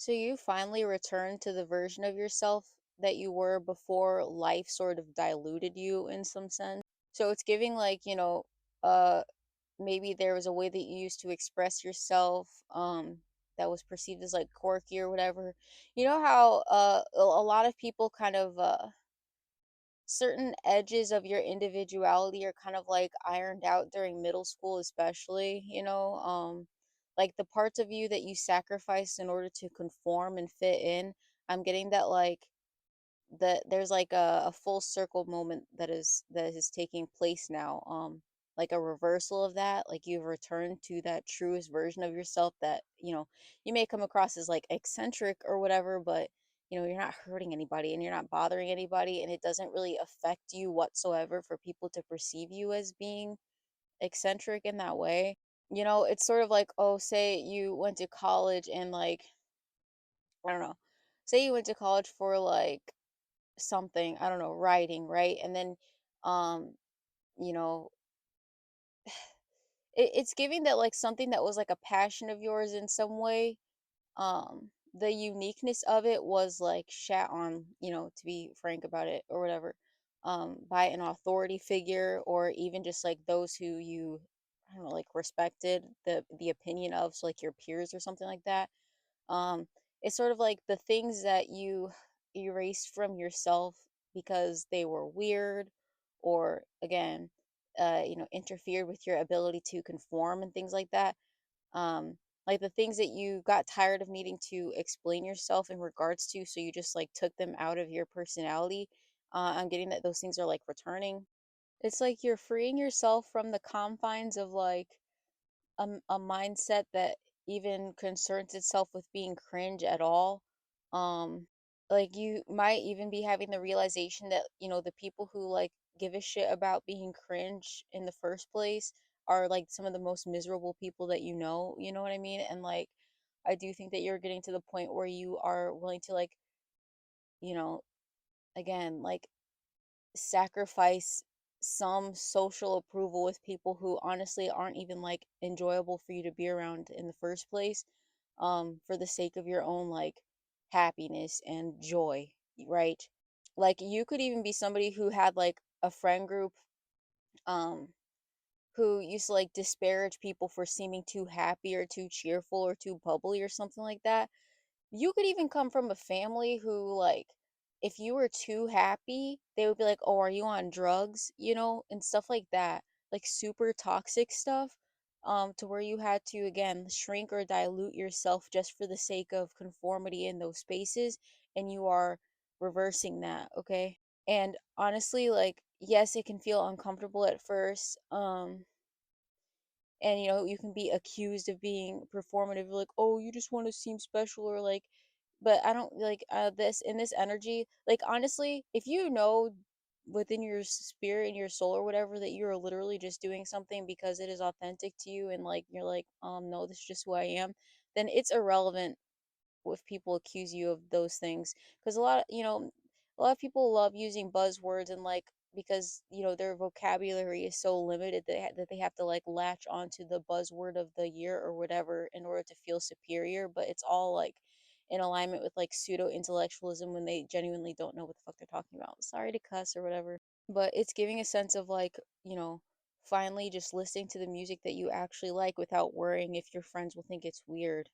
So you finally returned to the version of yourself that you were before life sort of diluted you in some sense. So it's giving like, uh maybe there was a way that you used to express yourself that was perceived as like quirky or whatever. You know how a lot of people kind of certain edges of your individuality are kind of like ironed out during middle school especially, like the parts of you that you sacrificed in order to conform and fit in. I'm getting that like there's like a full circle moment that is taking place now, like a reversal of that, like you've returned to that truest version of yourself that you may come across as like eccentric or whatever, but you're not hurting anybody and you're not bothering anybody, and it doesn't really affect you whatsoever for people to perceive you as being eccentric in that way. It's sort of like, oh, say you went to college and like, I don't know, say you went to college for like something, I don't know, writing, right? And then, um, you know, it's giving that like something that was like a passion of yours in some way. The uniqueness of it was like shat on, to be frank about it or whatever, by an authority figure or even just like those who you, I don't know, like respected the opinion of, so like your peers or something like that. Um, it's sort of like the things that you erased from yourself because they were weird or again, interfered with your ability to conform and things like that. Um, like the things that you got tired of needing to explain yourself in regards to, so you just like took them out of your personality. I'm getting that those things are like returning. It's like you're freeing yourself from the confines of like a mindset that even concerns itself with being cringe at all. Um, like you might even be having the realization that, the people who like give a shit about being cringe in the first place are like some of the most miserable people that you know what I mean? And like I do think that you're getting to the point where you are willing to like, you know, again, like sacrifice some social approval with people who honestly aren't even like enjoyable for you to be around in the first place, for the sake of your own like happiness and joy, right? Like you could even be somebody who had like a friend group um who used to like disparage people for seeming too happy or too cheerful or too bubbly or something like that. You could even come from a family who, like, if you were too happy, they would be like, "Oh, are you on drugs?" And stuff like that. Like super toxic stuff, to where you had to, again, shrink or dilute yourself just for the sake of conformity in those spaces. And you are reversing that, okay? And honestly, like, yes, it can feel uncomfortable at first. And you can be accused of being performative, like, oh, you just want to seem special, or like, but I don't like this in this energy. Like honestly, if you know within your spirit and your soul or whatever that you're literally just doing something because it is authentic to you, and like you're like, no, this is just who I am, then it's irrelevant if people accuse you of those things, because a lot of people love using buzzwords and like, because their vocabulary is so limited that they have to like latch onto the buzzword of the year or whatever in order to feel superior, but it's all like in alignment with like pseudo intellectualism when they genuinely don't know what the fuck they're talking about. Sorry to cuss or whatever, but it's giving a sense of like, finally just listening to the music that you actually like without worrying if your friends will think it's weird.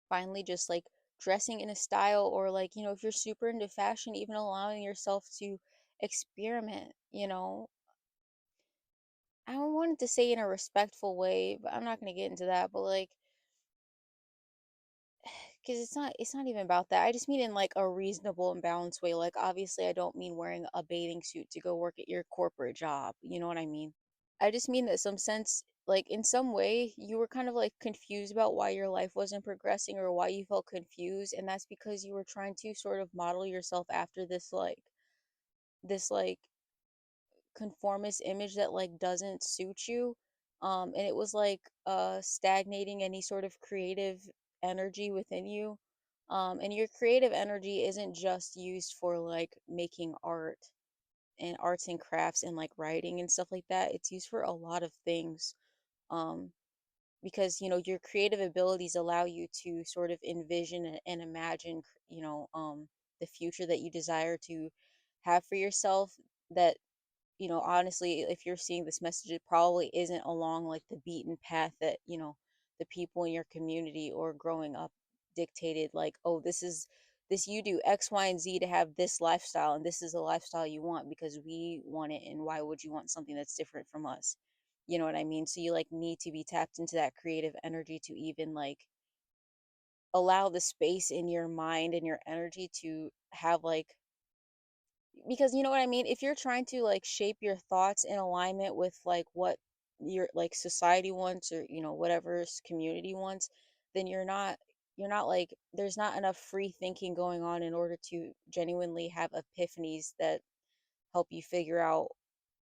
Finally just like dressing in a style, or like, if you're super into fashion, even allowing yourself to experiment. I wanted to say in a respectful way, but I'm not going to get into that, but like, because it's not even about that. I just mean in like a reasonable and balanced way. Like obviously I don't mean wearing a bathing suit to go work at your corporate job, you know what I mean? I just mean that some sense, like in some way, you were kind of like confused about why your life wasn't progressing or why you felt confused. And that's because you were trying to sort of model yourself after this like conformist image that like doesn't suit you. And it was like stagnating any sort of creative energy within you. And your creative energy isn't just used for like making art and arts and crafts and like writing and stuff like that. It's used for a lot of things. Um, because your creative abilities allow you to sort of envision and imagine, the future that you desire to have for yourself. That honestly, if you're seeing this message, it probably isn't along like the beaten path that, the people in your community or growing up dictated, like, oh, this you do X, Y, and Z to have this lifestyle, and this is the lifestyle you want because we want it, and why would you want something that's different from us? You know what I mean? So you like need to be tapped into that creative energy to even like allow the space in your mind and your energy to have like, because you know what I mean? If you're trying to like shape your thoughts in alignment with like what your like society wants, or whatever's community wants, then you're not like, there's not enough free thinking going on in order to genuinely have epiphanies that help you figure out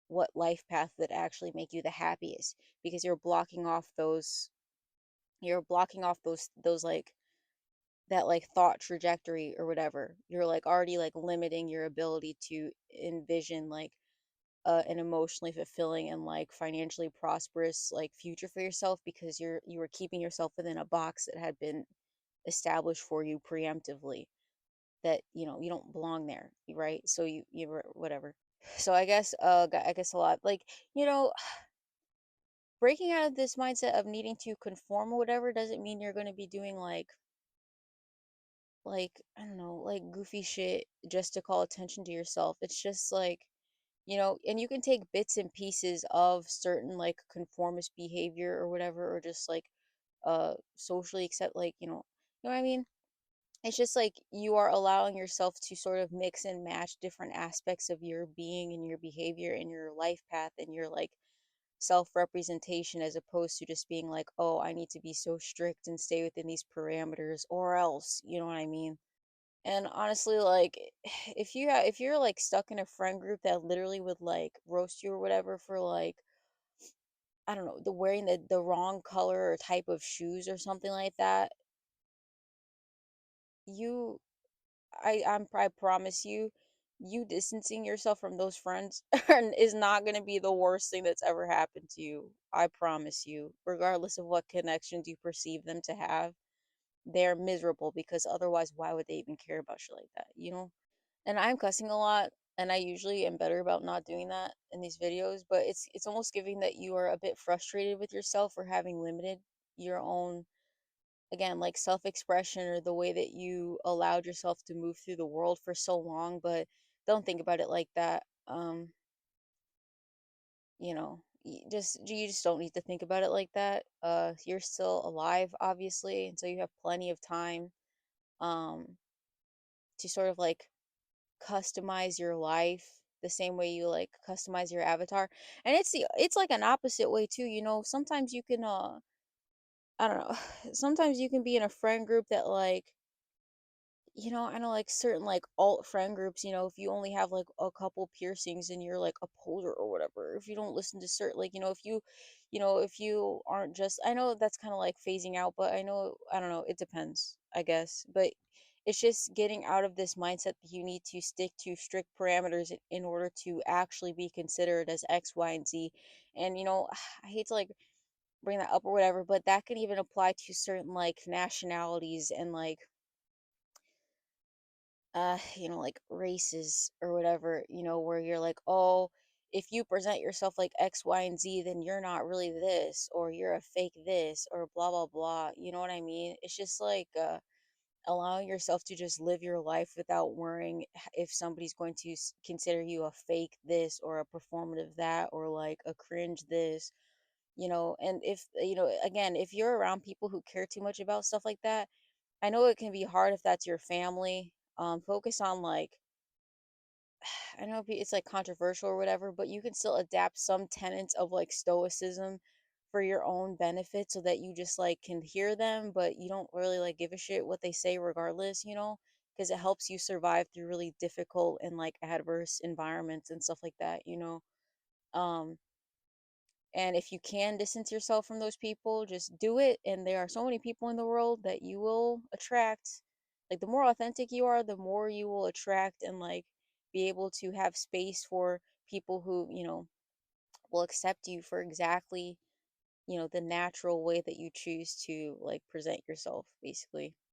what life path that actually make you the happiest, because you're blocking off those like that like thought trajectory or whatever. You're like already like limiting your ability to envision like an emotionally fulfilling and like financially prosperous like future for yourself, because you were keeping yourself within a box that had been established for you preemptively, that you don't belong there, right? So you were whatever. So I guess a lot like, you know breaking out of this mindset of needing to conform or whatever doesn't mean you're going to be doing like I don't know, like goofy shit just to call attention to yourself. It's just like, and you can take bits and pieces of certain like conformist behavior or whatever, or just like socially accept, like, what I mean? It's just like you are allowing yourself to sort of mix and match different aspects of your being and your behavior and your life path and your like self representation, as opposed to just being like, oh, I need to be so strict and stay within these parameters or else, you know what I mean? And honestly, like, if you're like stuck in a friend group that literally would like roast you or whatever for like, I don't know, the wearing the wrong color or type of shoes or something like that, you I promise you, you distancing yourself from those friends is not going to be the worst thing that's ever happened to you. I promise you, regardless of what connections you perceive them to have, they're miserable, because otherwise why would they even care about shit like that? And I'm cussing a lot, and I usually am better about not doing that in these videos, but it's almost giving that you are a bit frustrated with yourself for having limited your own, again, like self-expression, or the way that you allowed yourself to move through the world for so long. But don't think about it like that. You just don't need to think about it like that. You're still alive, obviously, and so you have plenty of time um to sort of like customize your life the same way you like customize your avatar. And it's like an opposite way too. Sometimes you can I don't know, sometimes you can be in a friend group that like, I know like certain like alt friend groups, if you only have like a couple piercings and you're like a poser or whatever, if you don't listen to certain, like, if you aren't just, I know that's kind of like phasing out, but I don't know, it depends, I guess. But it's just getting out of this mindset that you need to stick to strict parameters in order to actually be considered as X, Y, and Z. And I hate to like bring that up or whatever, but that can even apply to certain like nationalities and like like races or whatever, where you're like, oh, if you present yourself like X, Y, and Z, then you're not really this, or you're a fake this, or blah blah blah. You know what I mean? It's just like allowing yourself to just live your life without worrying if somebody's going to consider you a fake this or a performative that, or like a cringe this. And if again, if you're around people who care too much about stuff like that, I know it can be hard if that's your family. Focus on like, I know it's like controversial or whatever, but you can still adapt some tenets of like stoicism for your own benefit, so that you just like can hear them, but you don't really like give a shit what they say regardless, because it helps you survive through really difficult and like adverse environments and stuff like that. Um, and if you can distance yourself from those people, just do it. And there are so many people in the world that you will attract. Like, the more authentic you are, the more you will attract and like be able to have space for people who, will accept you for exactly, the natural way that you choose to like present yourself, basically.